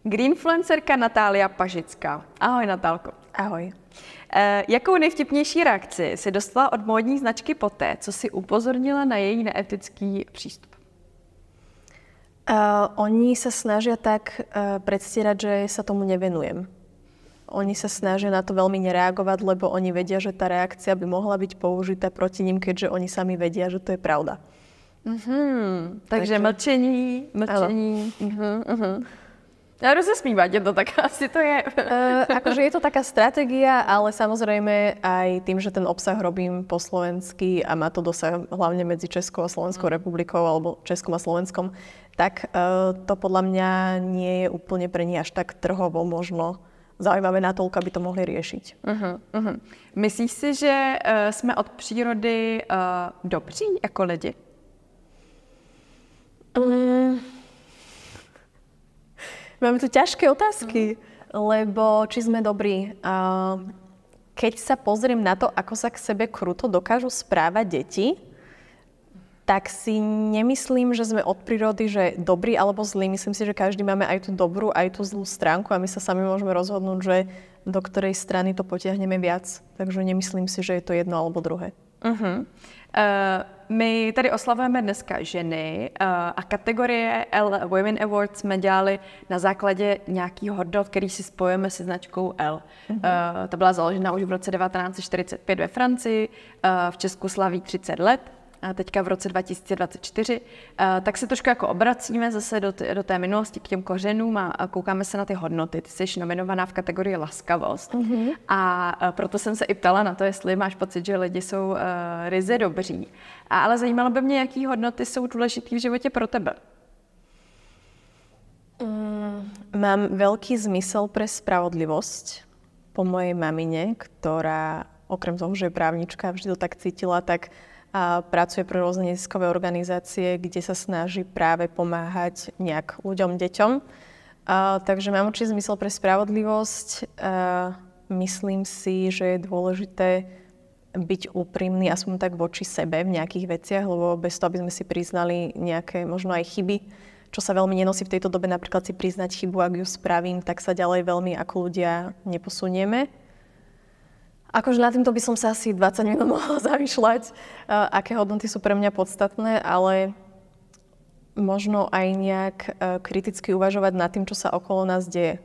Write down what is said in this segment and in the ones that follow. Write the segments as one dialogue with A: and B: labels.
A: Greenfluencerka Natália Pažická. Ahoj Natálko.
B: Ahoj.
A: Jakou nejvtipnější reakci si dostala od módní značky poté, co si upozornila na její neetický přístup?
B: Oni sa snažia tak predstierať, že sa tomu nevenujem. Oni sa snažia na to veľmi nereagovať, lebo oni vedia, že tá reakcia by mohla byť použitá proti ním, keďže oni sami vedia, že to je pravda.
A: Takže mlčení. Ja rozesmívať je to tak, asi to je.
B: Akože je to taká stratégia, ale samozrejme aj tým, že ten obsah robím po slovensky a má to dosah hlavne medzi Českou a Slovenskou republikou alebo Českom a Slovenskom, tak to podľa mňa nie je úplne pre nich až tak trhovo možno zaujímavé natoľko, aby to mohli riešiť.
A: Myslíš si, že jsme od přírody dobří jako lidi?
B: Máme tu ťažké otázky, lebo či sme dobrí. Keď sa pozriem na to, ako sa k sebe kruto dokážu správať deti, tak si nemyslím, že sme od prírody, že dobrí alebo zlí. Myslím si, že každý máme aj tú dobrú, aj tú zlú stránku a my sa sami môžeme rozhodnúť, že do ktorej strany to potiahneme viac. Takže nemyslím si, že je to jedno alebo druhé.
A: My tady oslavujeme dneska ženy a kategorie L Women Awards jsme dělali na základě nějakých hodnot, který si spojujeme se značkou L. Ta byla založena už v roce 1945 ve Francii, v Česku slaví 30 let. A teďka v roce 2024, tak se trošku jako obracíme zase do té minulosti k těm kořenům a koukáme se na ty hodnoty. Ty jsi nominovaná v kategorii laskavost. A proto jsem se i ptala na to, jestli máš pocit, že lidi jsou ryze dobří. Ale zajímalo by mě, jaký hodnoty jsou důležité v životě pro tebe.
B: Mám veľký zmysel pre spravodlivosť po mojej mamine, ktorá okrem toho, že je právnička, vždy to tak cítila, tak a pracuje pre rôzne neziskové organizácie, kde sa snaží práve pomáhať nejak ľuďom, deťom. Takže mám určite zmysel pre spravodlivosť. Myslím si, že je dôležité byť úprimný aspoň tak voči sebe v nejakých veciach, lebo bez toho, aby sme si priznali nejaké možno aj chyby, čo sa veľmi nenosí v tejto dobe, napríklad si priznať chybu, ak ju spravím, tak sa ďalej veľmi ako ľudia neposunieme. Akože na týmto by som sa asi 20 minút mohla zamýšľať, aké hodnoty sú pre mňa podstatné, ale možno aj nejak kriticky uvažovať nad tým, čo sa okolo nás deje.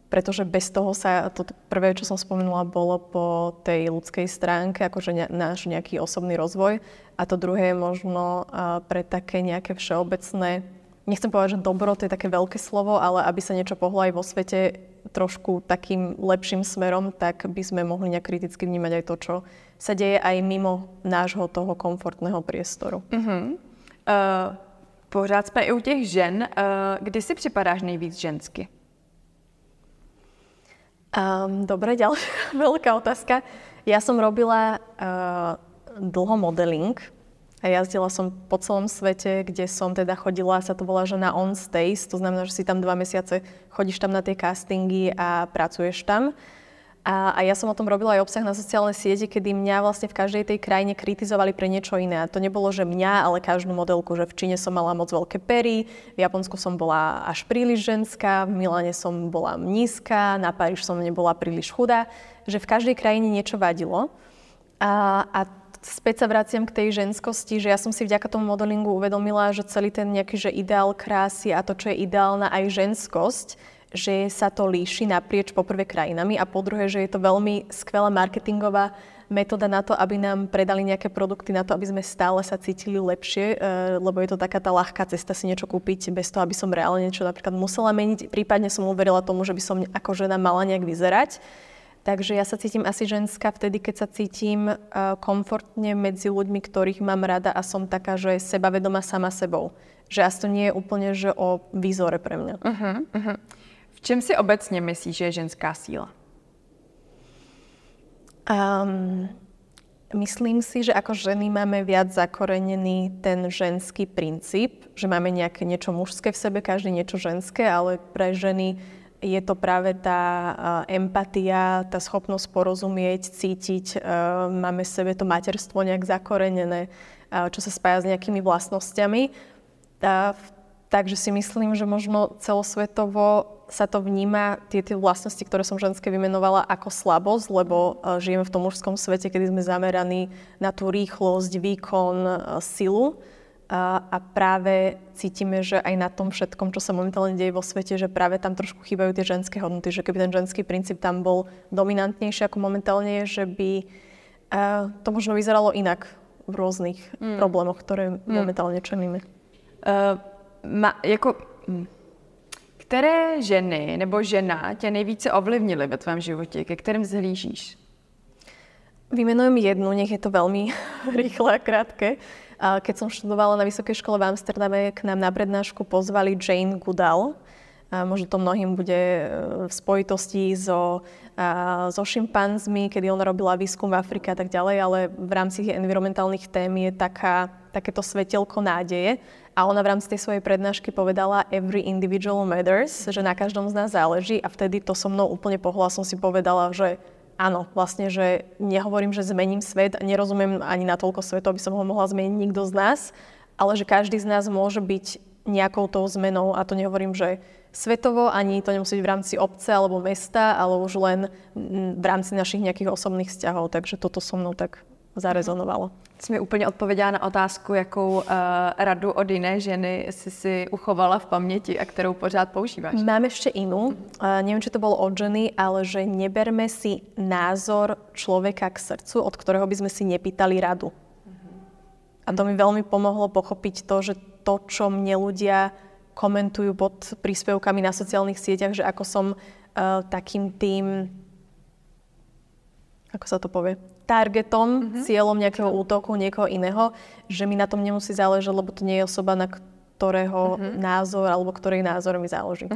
B: Pretože bez toho sa, to prvé, čo som spomenula, bolo po tej ľudskej stránke, akože náš nejaký osobný rozvoj. A to druhé je možno pre také nejaké všeobecné, nechcem povedať, že dobro, to je také veľké slovo, ale aby sa niečo pohlo aj vo svete trošku takým lepším smerom, tak by sme mohli nejak kriticky vnímať aj to, čo sa deje aj mimo nášho toho komfortného priestoru.
A: Pořád jsme i u těch žen. Kdy si připadáš nejvíc žensky?
B: Dobre, ďalšia veľká otázka. Ja som robila dlho modeling a jazdila som po celom svete, kde som teda chodila, sa to volá, že na on stays, to znamená, že si tam 2 mesiace chodíš tam na tie castingy a pracuješ tam. A ja som o tom robila aj obsah na sociálnej siete, kedy mňa vlastne v každej tej krajine kritizovali pre niečo iné. A to nebolo, že mňa, ale každú modelku, že v Číne som mala moc veľké pery, v Japonsku som bola až príliš ženská, v Miláne som bola nízka, na Paríž som nebola príliš chudá, že v každej krajine niečo vadilo. A späť sa vraciam k tej ženskosti, že ja som si vďaka tomu modelingu uvedomila, že celý ten nejaký že ideál krásy a to, čo je ideálna aj ženskosť, že sa to líši naprieč po prvé krajinami a po druhé, že je to veľmi skvelá marketingová metóda na to, aby nám predali nejaké produkty, na to, aby sme stále sa cítili lepšie, lebo je to taká tá ľahká cesta si niečo kúpiť bez toho, aby som reálne niečo napríklad musela meniť. Prípadne som uverila tomu, že by som ako žena mala nejak vyzerať. Takže ja sa cítim asi ženská vtedy, keď sa cítim komfortne medzi ľuďmi, ktorých mám rada a som taká, že sebavedomá sama sebou. Že asi to nie je úplne že o výzore pre mňa.
A: V čem si obecne myslíš, že je ženská síla?
B: Myslím si, že ako ženy máme viac zakorenený ten ženský princíp, že máme nejaké niečo mužské v sebe, každý niečo ženské, ale pre ženy je to práve tá empatia, tá schopnosť porozumieť, cítiť, máme v sebe to materstvo nejak zakorenené, čo sa spája s nejakými vlastnosťami. V Takže si myslím, že možno celosvetovo sa to vníma, tie vlastnosti, ktoré som ženské vymenovala, ako slabosť, lebo žijeme v tom mužskom svete, kedy sme zameraní na tú rýchlosť, výkon, silu. A práve cítime, že aj na tom všetkom, čo sa momentálne deje vo svete, že práve tam trošku chýbajú tie ženské hodnoty, že keby ten ženský princíp tam bol dominantnejší ako momentálne je, že by to možno vyzeralo inak v rôznych problémoch, ktoré momentálne čelíme.
A: Které ženy nebo žena tě nejvíce ovlivnily ve tvém životě? Ke kterým zhlížíš?
B: Vymenujem jednu, nech je to veľmi rýchle a krátke. Keď som študovala na vysokej škole v Amsterdame, k nám na prednášku pozvali Jane Goodall. Možno to mnohým bude v spojitosti so šimpanzmi, kedy ona robila výskum v Afrike a tak ďalej, ale v rámci environmentálnych tém je takéto svetelko nádeje. A ona v rámci tej svojej prednášky povedala every individual matters, že na každom z nás záleží a vtedy to so mnou úplne pohlo a som si povedala, že áno, vlastne, že nehovorím, že zmením svet, nerozumiem ani natoľko svetu, aby som ho mohla zmeniť nikto z nás, ale že každý z nás môže byť nejakou tou zmenou a to nehovorím, že svetovo, ani to nemusí byť v rámci obce alebo mesta, ale už len v rámci našich nejakých osobných vzťahov, takže toto so mnou tak zarezonovalo.
A: Jsi mi úplně odpověděla na otázku, jakou radu od jiné ženy si uchovala v paměti a kterou pořád používáš.
B: Mám ešte inú. Neviem, či to bolo od ženy, ale že neberme si názor človeka k srdcu, od ktorého by sme si nepýtali radu. A to mi veľmi pomohlo pochopiť to, že to, čo mne ľudia komentujú pod príspevkami na sociálnych sieťach, že ako som takým tým, ako sa to povie, targetom, cieľom nejakého útoku, niekoho iného, že mi na tom nemusí záležať, lebo to nie je osoba, na ktorého názor alebo ktorej názor mi záleží.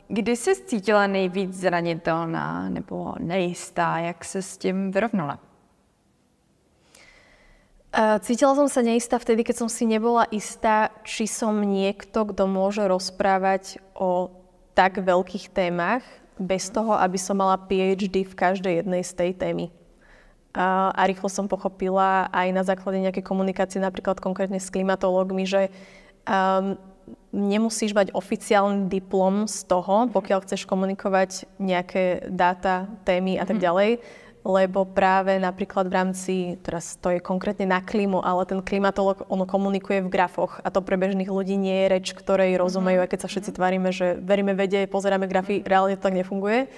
A: Kdy jsi cítila nejvíc zranitelná nebo nejistá? Jak se s tím vyrovnala?
B: Cítila som sa neistá vtedy, keď som si nebola istá, či som niekto, kto môže rozprávať o tak veľkých témach, bez toho, aby som mala PhD v každej jednej z tej témy. A rýchlo som pochopila aj na základe nejakej komunikácie, napríklad konkrétne s klimatológmi, že nemusíš mať oficiálny diplom z toho, pokiaľ chceš komunikovať nejaké dáta, témy a tak ďalej, lebo práve napríklad v rámci, teraz to je konkrétne na klímu, ale ten klimatológ, on komunikuje v grafoch a to pre bežných ľudí nie je reč, ktorej rozumejú, aj keď sa všetci tvárime, že veríme vede, pozeráme grafy, reálne to tak nefunguje.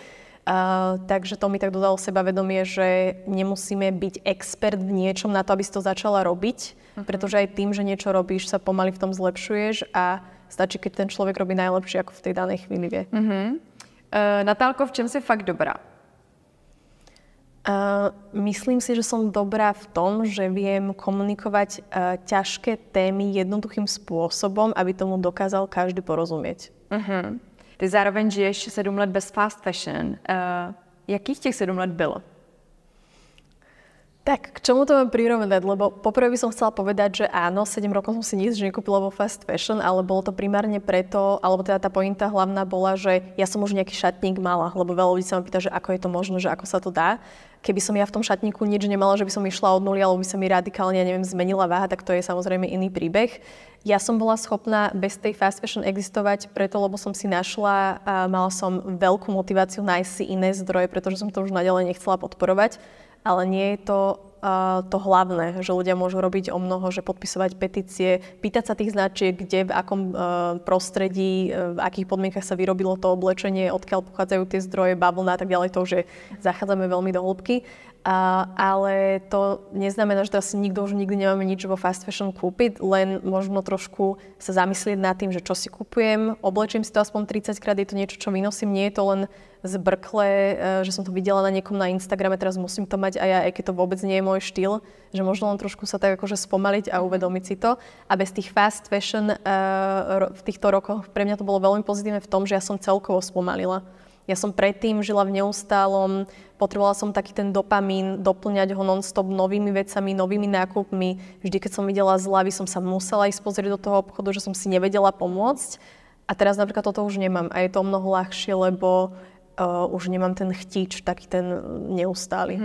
B: Takže to mi tak dodalo sebavedomie, že nemusíme byť expert v niečom na to, aby si to začala robiť, pretože aj tým, že niečo robíš, sa pomaly v tom zlepšuješ a stačí, keď ten človek robí najlepšie, ako v tej danej chvíli vie.
A: Natálko, v čem si fakt dobrá?
B: Myslím si, že som dobrá v tom, že viem komunikovať ťažké témy jednoduchým spôsobom, aby tomu dokázal každý porozumieť.
A: Ty zároveň žiješ 7 let bez fast fashion. Jakých těch 7 let bylo?
B: Tak, k čomu to mám prirovnať? Lebo poprvé by som chcela povedať, že áno, 7 rokov som si nič nekúpila vo fast fashion, ale bolo to primárne preto, alebo teda tá pointa hlavná bola, že ja som už nejaký šatník mala, lebo veľa ľudí sa ma pýta, že ako je to možné, že ako sa to dá. Keby som ja v tom šatníku nič nemala, že by som išla od nuly, alebo by sa mi radikálne, zmenila váha, tak to je samozrejme iný príbeh. Ja som bola schopná bez tej fast fashion existovať preto, lebo som si našla a mala som veľkú motiváciu nájsť si iné zdroje, pretože som to už naďalej nechcela podporovať. Ale nie je to hlavné, že ľudia môžu robiť o mnoho, že podpisovať petície, pýtať sa tých značiek, kde, v akom prostredí, v akých podmienkach sa vyrobilo to oblečenie, odkiaľ pochádzajú tie zdroje, bavlna a tak ďalej, to už zachádzame veľmi do hĺbky. Ale to neznamená, že teraz nikto už nikdy nemáme nič vo fast fashion kúpiť, len možno trošku sa zamyslieť nad tým, že čo si kupujem, oblečím si to aspoň 30 krát, je to niečo, čo vynosím, nie je to len zbrkle, že som to videla na niekom na Instagrame, teraz musím to mať aj ja, aj keď to vôbec nie je môj štýl, že možno len trošku sa tak akože spomaliť a uvedomiť si to. A bez tých fast fashion v týchto rokoch pre mňa to bolo veľmi pozitívne v tom, že ja som celkovo spomalila. Ja som predtým žila v neustálom, potrebovala som taký ten dopamín, doplňať ho non-stop novými vecami, novými nákupmi. Vždy, keď som videla zľavy, som sa musela ísť pozrieť do toho obchodu, že som si nevedela pomôcť. A teraz napríklad toto už nemám. A je to mnoho ľahšie, lebo už nemám ten chtíč, taký ten neustály.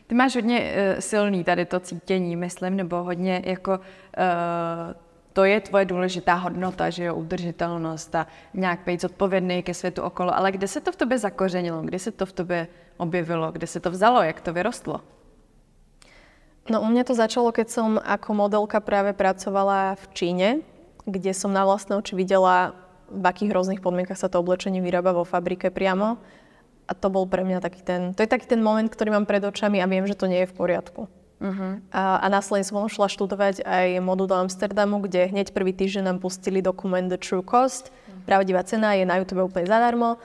A: Ty máš hodně silný tady to cítění, myslím, nebo hodně jako to je tvoje důležitá hodnota, že jo, udržitelnost a nějak být zodpovědný ke světu okolo, ale kde se to v tobě zakořenilo, kde se to v tobě objevilo, kde se to vzalo, jak to vyrostlo?
B: No u mňa to začalo, keď som ako modelka práve pracovala v Číne, kde som na vlastné oči videla, v akých rôznych podmienkach sa to oblečenie vyrába vo fabrike priamo. A to bol pre mňa to je taký ten moment, ktorý mám pred očami a viem, že to nie je v poriadku. A následne som šla študovať aj modu do Amsterdamu, kde hneď prvý týždeň nám pustili dokument The True Cost. Pravdivá cena je na YouTube úplne zadarmo.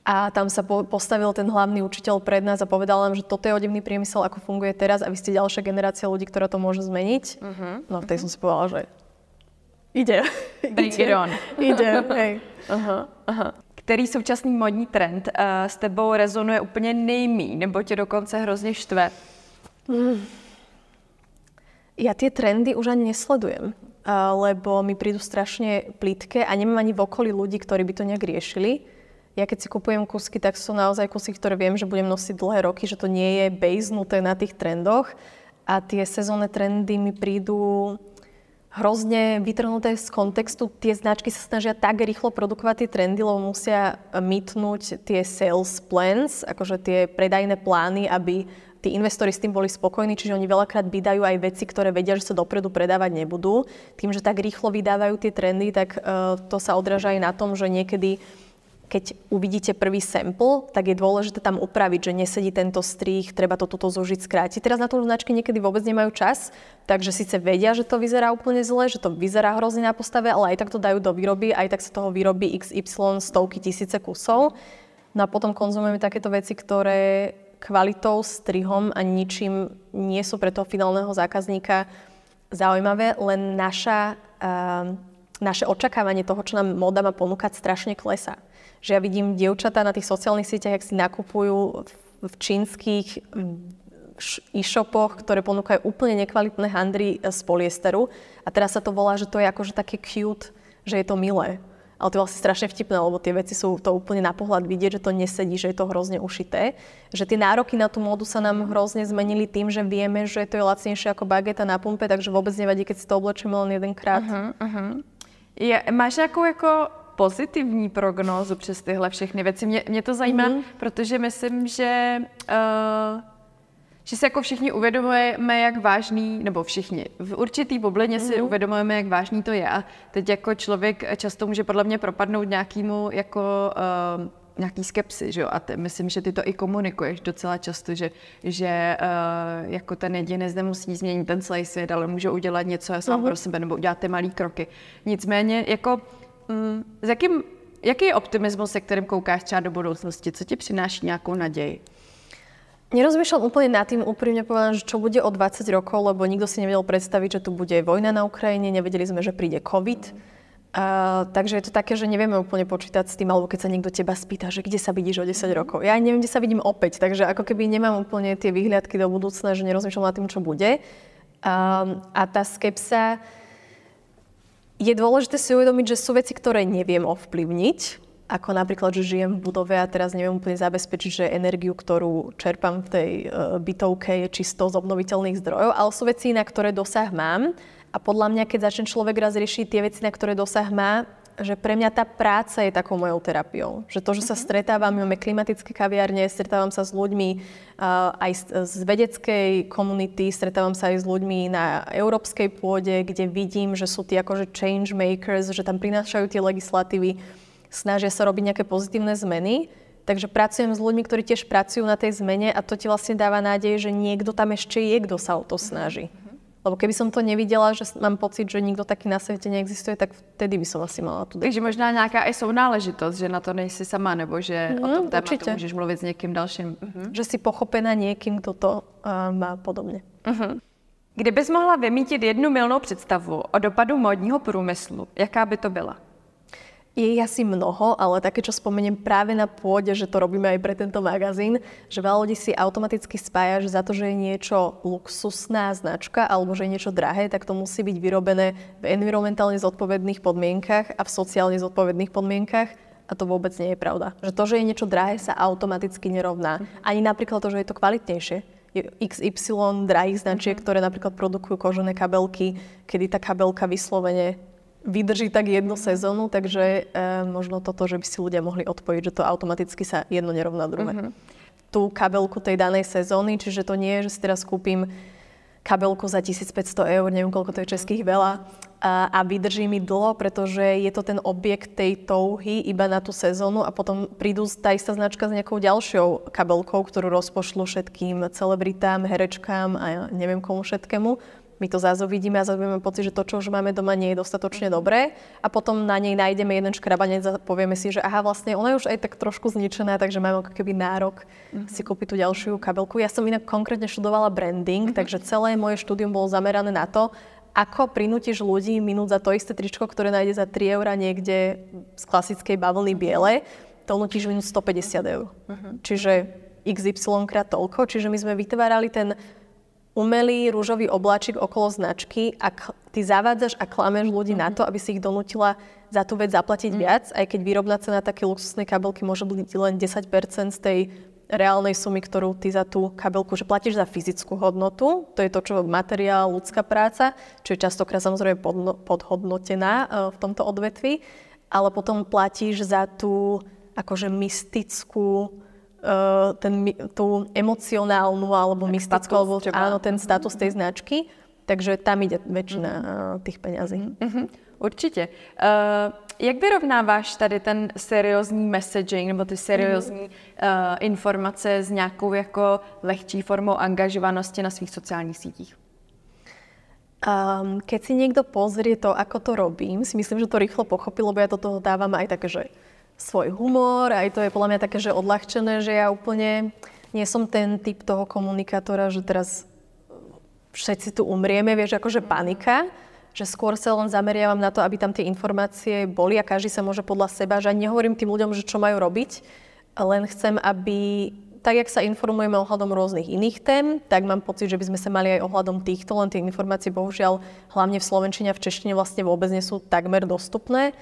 B: A tam sa postavil ten hlavný učiteľ pred nás a povedal nám, že toto je odevný priemysel, ako funguje teraz a vy ste ďalšia generácia ľudí, ktorá to môže zmeniť. No vtedy som si povedala, že ide. Ide, hej.
A: Který současný modní trend s tebou rezonuje úplně nejmíň, nebo tě dokonce hrozně štve?
B: Ja tie trendy už ani nesledujem, lebo mi prídu strašne plitké a nemám ani v okolí ľudí, ktorí by to nejak riešili. Ja keď si kupujem kusky, tak sú naozaj kusy, ktoré viem, že budem nosiť dlhé roky, že to nie je basenuté na tých trendoch a tie sezónne trendy mi prídu hrozne vytrhnuté z kontextu. Tie značky sa snažia tak rýchlo produkovať tie trendy, lebo musia mytnúť tie sales plans, akože tie predajné plány, aby tí investori s tým boli spokojní, čiže oni veľakrát vydajú aj veci, ktoré vedia, že sa dopredu predávať nebudú. Tým, že tak rýchlo vydávajú tie trendy, tak to sa odráža aj na tom, že niekedy, keď uvidíte prvý sample, tak je dôležité tam upraviť, že nesedí tento strih, treba to tuto zúžiť, skrátiť. Teraz na to značky niekedy vôbec nemajú čas, takže síce vedia, že to vyzerá úplne zle, že to vyzerá hrozne na postave, ale aj tak to dajú do výroby, aj tak sa toho vyrobí XY stovky tisíce kusov. No a potom konzumujeme takéto veci, ktoré kvalitou, strihom a ničím nie sú pre toho finálneho zákazníka zaujímavé, len naše očakávanie toho, čo nám móda má ponúkať, strašne klesá. Že ja vidím dievčatá na tých sociálnych sieťach, jak si nakupujú v čínskych e-shopoch, ktoré ponúkajú úplne nekvalitné handry z polyesteru a teraz sa to volá, že to je akože také cute, že je to milé. Ale to je vlastne strašne vtipné, lebo tie veci sú to úplne na pohľad vidieť, že to nesedí, že je to hrozne ušité. Že tie nároky na tú módu sa nám hrozne zmenili tým, že vieme, že to je lacnejšie ako bageta na pumpe, takže vôbec nevadí, keď si to oblečieme len jedenkrát.
A: Máš nějakou jako pozitivní prognózu přes tyhle všechny věci? Mě to zajímá, protože myslím, že si jako všichni uvědomujeme, jak vážný, nebo všichni, v určitý bublině si uvědomujeme, jak vážný to je. A teď jako člověk často může podle mě propadnout nějakému jako nějaký skepsy, že jo? A myslím, že ty to i komunikuješ docela často, že jako ten jedinec nemusí změnit ten celý svět, ale může udělat něco sám pro sebe, nebo udělat ty malý kroky. Nicméně, jako jaký je optimismus, se kterým koukáš třeba do budoucnosti? Co ti přináší nějakou naději?
B: Nerozmýšľam úplne nad tým, úprimne povedané, že čo bude o 20 rokov, lebo nikto si nevedel predstaviť, že tu bude vojna na Ukrajine, nevedeli sme, že príde COVID. Takže je to také, že nevieme úplne počítať s tým, alebo keď sa niekto teba spýta, že kde sa vidíš o 10 rokov. Ja neviem, kde sa vidím opäť, takže ako keby nemám úplne tie výhľadky do budúcna, že nerozmýšľam nad tým, čo bude. A tá skepsa, je dôležité si uvedomiť, že sú veci, ktoré neviem ovplyvniť, ako napríklad, že žijem v budove a teraz neviem úplne zabezpečiť, že energiu, ktorú čerpám v tej bytovke, je čisto z obnoviteľných zdrojov, ale sú veci, na ktoré dosah mám. A podľa mňa, keď začne človek raz riešiť tie veci, na ktoré dosah má, že pre mňa tá práca je takou mojou terapiou. Že to, že sa stretávam, máme klimatické kaviárne, stretávam sa s ľuďmi aj z vedeckej komunity, stretávam sa aj s ľuďmi na európskej pôde, kde vidím, že sú tí akože change makers, že tam prinášajú tie legislatívy, snažia sa robiť nejaké pozitívne zmeny. Takže pracujem s ľuďmi, ktorí tiež pracujú na tej zmene a to ti vlastne dáva nádej, že niekto tam ešte je, kto sa o to snaží. Lebo keby som to nevidela, že mám pocit, že nikto taký na svete neexistuje, tak vtedy by som asi mala tu.
A: Takže možná nějaká i sounáležitost, že na to nejsi sama, nebo že o tom tématu můžeš mluvit s někým dalším.
B: Že si pochopená niekým, kto to má podobne.
A: Kdybys mohla vymítit jednu mylnou představu o dopadu módního průmyslu, jaká by to byla?
B: Je asi mnoho, ale také, čo spomeniem práve na pôde, že to robíme aj pre tento magazín, že veľa ľudí si automaticky spája, že za to, že je niečo luxusná značka alebo že je niečo drahé, tak to musí byť vyrobené v environmentálne zodpovedných podmienkach a v sociálne zodpovedných podmienkach. A to vôbec nie je pravda. Že to, že je niečo drahé, sa automaticky nerovná. Ani napríklad to, že je to kvalitnejšie. Je XY drahých značiek, ktoré napríklad produkujú kožené kabelky, kedy tá kabelka vyslovene vydrží tak jednu sezónu, takže možno toto, že by si ľudia mohli odpojiť, že to automaticky sa jedno nerovná druhé. Tú kabelku tej danej sezóny, čiže to nie je, že si teraz kúpim kabelku za 1500 eur, neviem koľko to je českých veľa, a vydrží mi dlho, pretože je to ten objekt tej touhy iba na tú sezónu a potom prídu tá istá značka s nejakou ďalšou kabelkou, ktorú rozpošlu všetkým celebritám, herečkám a neviem komu všetkému. My to zase vidíme a zase budeme pocit, že to, čo už máme doma, nie je dostatočne dobré a potom na nej nájdeme jeden škrabanec a povieme si, že aha, vlastne ona je už aj tak trošku zničená, takže máme ako keby nárok si kúpiť tú ďalšiu kabelku. Ja som inak konkrétne študovala branding, takže celé moje štúdium bolo zamerané na to, ako prinútiš ľudí minúť za to isté tričko, ktoré nájde za 3 € niekde z klasickej bavlny biele, to nutíš minúť 150 €. Čiže XY krát toľko, čiže my sme vytvárali ten umelý rúžový obláčik okolo značky a ty zavádzaš a klameš ľudí na to, aby si ich donútila za tú vec zaplatiť viac, aj keď výrobná cena také luxusnej kabelky môže byť len 10% z tej reálnej sumy, ktorú ty za tú kabelku, že platíš za fyzickú hodnotu, to je to, čo materiál, ľudská práca, čo je častokrát samozrejme podhodnotená v tomto odvetvi, ale potom platíš za tú akože mystickú tú emocionálnu alebo mystickú, alebo áno, ten status tej značky. Takže tam ide väčšina tých peňazí.
A: Určitě. Jak vyrovnáváš tady ten seriózní messaging nebo ty seriózní informace s nějakou jako lehčí formou angažovanosti na svých sociálních sítích?
B: Keď si niekto pozrie to, ako to robím, si myslím, že to rýchlo pochopí, lebo ja do toho dávam aj také, že svoj humor, aj to je podľa mňa také, že odľahčené, že ja úplne nie som ten typ toho komunikátora, že teraz všetci tu umrieme, vieš, akože panika, že skôr sa len zameriavam na to, aby tam tie informácie boli a každý sa môže podľa seba, že ani nehovorím tým ľuďom, že čo majú robiť, len chcem, aby tak, jak sa informujeme ohľadom rôznych iných tém, tak mám pocit, že by sme sa mali aj ohľadom týchto, len tie informácie bohužiaľ hlavne v slovenčine a v češtine vlastne vôbec nie sú takmer dostupné.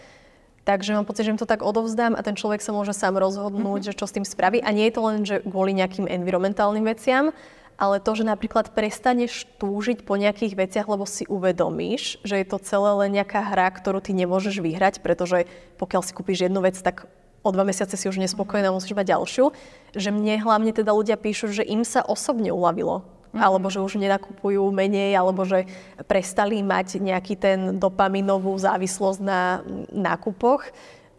B: Takže mám pocit, že im to tak odovzdám a ten človek sa môže sám rozhodnúť, že čo s tým spraví. A nie je to len, že kvôli nejakým environmentálnym veciam, ale to, že napríklad prestaneš túžiť po nejakých veciach, lebo si uvedomíš, že je to celé len nejaká hra, ktorú ty nemôžeš vyhrať, pretože pokiaľ si kúpiš jednu vec, tak o 2 mesiace si už nespokojná, musíš mať ďalšiu. Že mne hlavne teda ľudia píšu, že im sa osobne uľavilo. Alebo že už nenakupujú menej, alebo že prestali mať nejaký ten dopaminovú závislosť na nákupoch.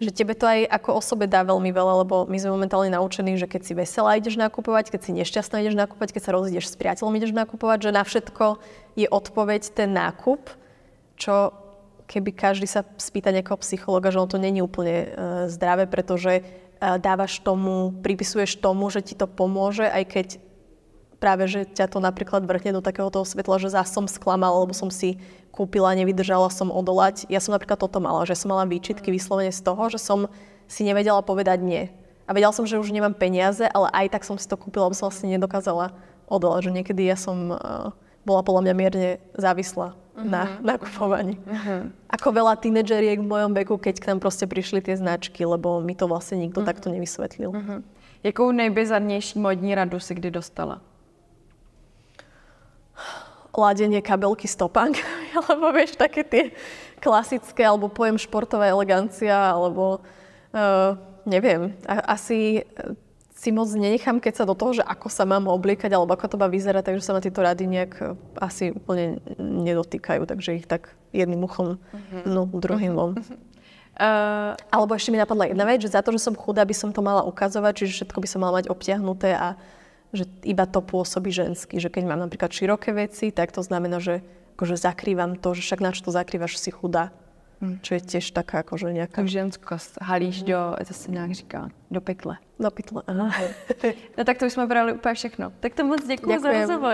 B: Že tebe to aj ako osobe dá veľmi veľa, lebo my sme momentálne naučení, že keď si veselá ideš nakupovať, keď si nešťastná ideš nakupovať, keď sa rozídeš s priateľom ideš nakupovať, že na všetko je odpoveď ten nákup, čo keby každý sa spýta nejakého psychologa, že on to není úplne zdravé, pretože dávaš tomu, pripisuješ tomu, že ti to pomôže, aj keď práve, že ťa to napríklad vrhne do takého toho svetla, že zás som sklamala, lebo som si kúpila, nevydržala som odolať. Ja som napríklad toto mala, že som mala výčitky vyslovene z toho, že som si nevedela povedať nie. A vedela som, že už nemám peniaze, ale aj tak som si to kúpila, lebo som vlastne nedokázala odolať. Že niekedy ja som bola podľa mňa mierne závislá na nakupovaní. Ako veľa tínedžeriek v mojom veku, keď k nám proste prišli tie značky, lebo mi to vlastne nikto takto nevysvetlil.
A: Jakou nejbizarnější modní radu si kdy dostala?
B: Ladenie kabelky stopánk, alebo vieš, také tie klasické, alebo pojem športová elegancia, alebo neviem, asi si moc nenechám, keď sa do toho, že ako sa mám obliekať, alebo ako to má vyzerať, takže sa ma tieto rady nejak asi úplne nedotýkajú, takže ich tak jedným uchom, druhým von. Alebo ešte mi napadla jedna vec, že za to, že som chudá, by som to mala ukazovať, čiže všetko by som mala mať obtiahnuté a že iba to pôsobí žensky, že keď mám napríklad široké veci, tak to znamená, že akože zakrývam to, že však na čo to zakrývaš, si chudá. Čo je tiež taká akože nejaká...
A: Tak ženskost, halíš do, to se nějak říká, do pytle.
B: Do pytle, aha.
A: No tak to už jsme brali úplně všechno. Tak to moc děkuji za rozhovor.